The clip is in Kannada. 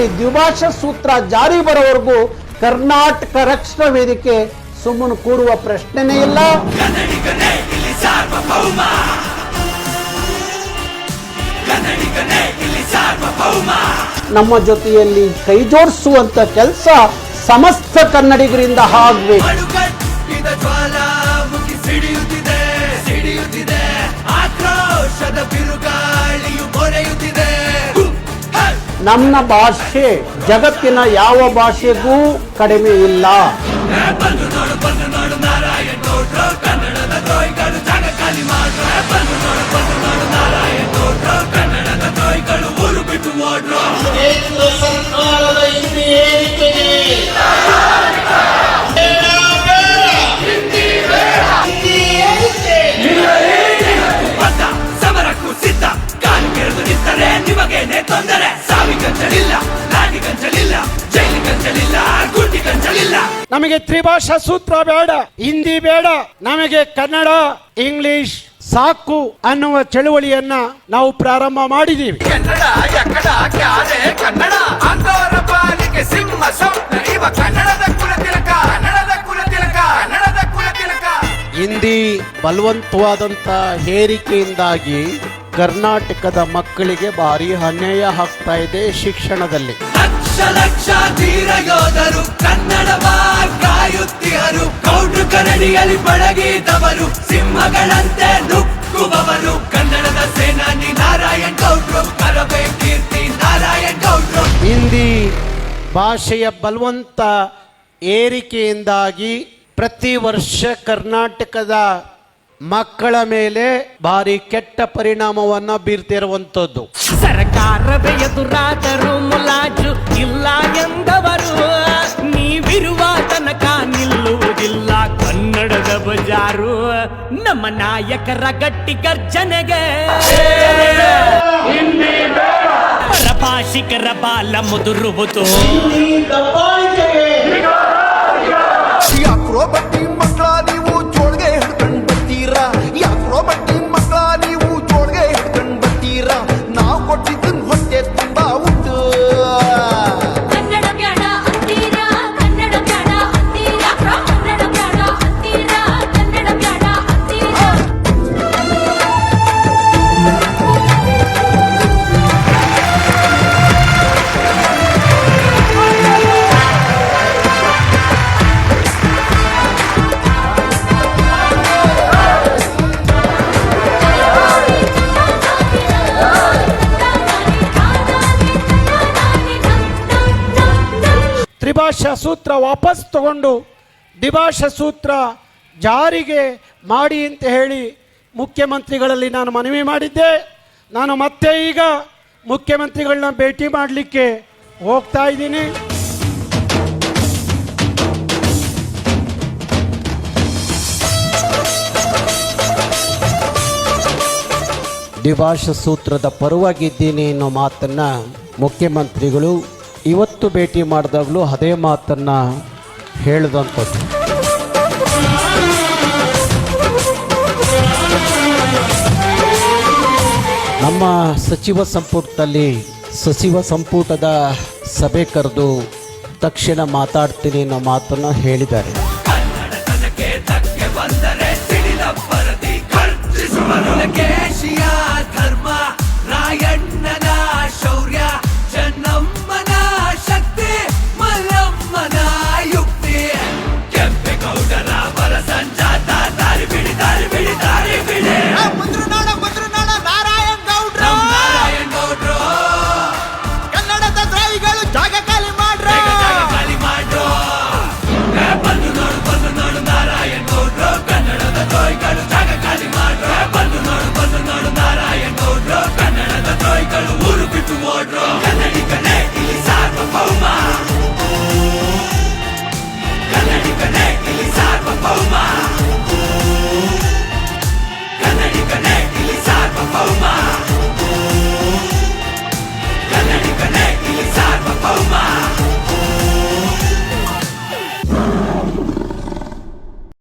ಈ ದ್ವಿಭಾಷಾ ಸೂತ್ರ ಜಾರಿ ಬರೋವರೆಗೂ ಕರ್ನಾಟಕ ರಕ್ಷಣಾ ವೇದಿಕೆ ಸುಮ್ಮನೆ ಕೂರುವ ಪ್ರಶ್ನೆನೇ ಇಲ್ಲ. ನಮ್ಮ ಜೊತೆಯಲ್ಲಿ ಕೈ ಜೋಡಿಸುವಂತ ಕೆಲಸ ಸಮಸ್ತ ಕನ್ನಡಿಗರಿಂದ ಆಗಬೇಕು. ನಮ್ಮ ಭಾಷೆ ಜಗತ್ತಿನ ಯಾವ ಭಾಷೆಗೂ ಕಡಿಮೆ ಇಲ್ಲ. ಸಮರಕ್ಕೂ ಸಿದ್ಧ ಕಾಲು ಕೆರೆದು ನಿಂತರೆ ನಿಮಗೇನೆ ತೊಂದರೆ. ಸಾವಿಗಂಚಲಿಲ್ಲ, ನಾಡಿಗಂಚಲಿಲ್ಲ, ಜೈಲಿಗಂಚಲಿಲ್ಲ, ಗುಂಡಿಗಂಚಲಿಲ್ಲ. ನಮಗೆ ತ್ರಿಭಾಷಾ ಸೂತ್ರ ಬೇಡ, ಹಿಂದಿ ಬೇಡ, ನಮಗೆ ಕನ್ನಡ ಇಂಗ್ಲಿಷ್ ಸಾಕು ಅನ್ನುವ ಚಳುವಳಿಯನ್ನ ನಾವು ಪ್ರಾರಂಭ ಮಾಡಿದೀವಿ. ಕನ್ನಡ ಯಕಡ ಕ್ಯಾರೆ ಕನ್ನಡ ಅಂದೋರ ಪಾಲಿಗೆ ಸಿಂಹ ಸ್ವಪ್ನ ಇವ ಕನ್ನಡದ ಕುಲತಿಲಕ, ಕನ್ನಡದ ಕುಲತಿಲಕ, ಕನ್ನಡದ ಕುಲತಿಲಕ. ಹಿಂದಿ ಬಲವಂತವಾದಂತ ಹೇರಿಕೆಯಿಂದಾಗಿ ಕರ್ನಾಟಕದ ಮಕ್ಕಳಿಗೆ ಭಾರಿ ಅನ್ಯಾಯ ಆಗ್ತಾ ಇದೆ ಶಿಕ್ಷಣದಲ್ಲಿ. ಲಕ್ಷ ಲಕ್ಷ ಧೀರ ಯೋಧರು ಕನ್ನಡವ ಕಾಯುತ್ತಿಹರು, ಕೌಡ್ರು ಕರಡಿಯಲ್ಲಿ ಪಳಗಿದವರು, ಸಿಂಹಗಳಂತೆ ನುಗ್ಗುವವರು. ಕನ್ನಡದ ಸೇನಾನಿ ನಾರಾಯಣ್ ಗೌಡ್ರು, ಕರವೇ ಕೀರ್ತಿ ನಾರಾಯಣ್ ಗೌಡ್ರು. ಹಿಂದಿ ಭಾಷೆಯ ಬಲವಂತ ಏರಿಕೆಯಿಂದಾಗಿ ಪ್ರತಿ ವರ್ಷ ಕರ್ನಾಟಕದ ಮಕ್ಕಳ ಮೇಲೆ ಭಾರಿ ಕೆಟ್ಟ ಪರಿಣಾಮವನ್ನ ಬೀರ್ತಿರುವಂತದ್ದು. ಸರ್ಕಾರವೇ ಎದುರಾದರೂ ಮುಲಾಜು ಇಲ್ಲ ಎಂದವರು, ನೀವಿರುವ ತನಕ ನಿಲ್ಲುವುದಿಲ್ಲ ಕನ್ನಡದ ಬಜಾರು. ನಮ್ಮ ನಾಯಕರ ಗಟ್ಟಿ ಗರ್ಜನೆಗೆ ಪರಭಾಷಿಕರ ಬಾಲ ಮುದುರುವುದು. ಯಾಕ್ರೋ ಬಟ್ಟಿ ಮಕ್ಕಳ ನೀವು ಜೋಳ್ಗೆ ಹಿಡ್ಕೊಂಡ್ ಬರ್ತೀರಾ, ಯಾಕ್ರೋ ಬಟ್ಟಿ ಮಕ್ಕಳ ನೀವು ಜೋಳ್ಗೆ ಹಿಡ್ಕೊಂಡ್ ಬರ್ತೀರಾ, ನಾವು ಕೊಟ್ಟಿದ್ದನ್ ಹೊಟ್ಟೆ ತುಂಬಾ ಉಂಟು. ಕನ್ನಡ ಬ್ಯಾಡ ಅಂತೀರಾ, ಕನ್ನಡ ಬ್ಯಾಡ ಅಂತೀರಾ, ಕನ್ನಡ ಬ್ಯಾಡ ಅಂತೀರಾ, ಕನ್ನಡ ಬ್ಯಾಡ ಅಂತೀರಾ. ತ್ರಿಭಾಷಾ ಸೂತ್ರ ವಾಪಸ್ ತಗೊಂಡು ದ್ವಿಭಾಷಾ ಸೂತ್ರ ಜಾರಿಗೆ ಮಾಡಿ ಅಂತ ಹೇಳಿ ಮುಖ್ಯಮಂತ್ರಿಗಳಲ್ಲಿ ನಾನು ಮನವಿ ಮಾಡಿದ್ದೆ. ನಾನು ಮತ್ತೆ ಈಗ ಮುಖ್ಯಮಂತ್ರಿಗಳನ್ನ ಭೇಟಿ ಮಾಡಲಿಕ್ಕೆ ಹೋಗ್ತಾ ಇದ್ದೀನಿ. ದ್ವಿಭಾಷಾ ಸೂತ್ರದ ಪರವಾಗಿದ್ದೀನಿ ಅನ್ನೋ ಮಾತನ್ನ ಮುಖ್ಯಮಂತ್ರಿಗಳು ಇವತ್ತು ಭೇಟಿ ಮಾಡಿದಾಗಲೂ ಅದೇ ಮಾತನ್ನ ಹೇಳಿದಂಥದ್ದು. ನಮ್ಮ ಸಚಿವ ಸಂಪುಟದ ಸಭೆ ಕರೆದು ತಕ್ಷಣ ಮಾತಾಡ್ತೀನಿ ಅನ್ನೋ ಮಾತನ್ನ ಹೇಳಿದ್ದಾರೆ. ಕನ್ನಡತನಕ್ಕೆ ಧಕ್ಕೆ ಬಂದರೆ ಸಿಡಿಲ ಪರದಿ ಖರ್ಚಿಸುವನೊಳಗೆ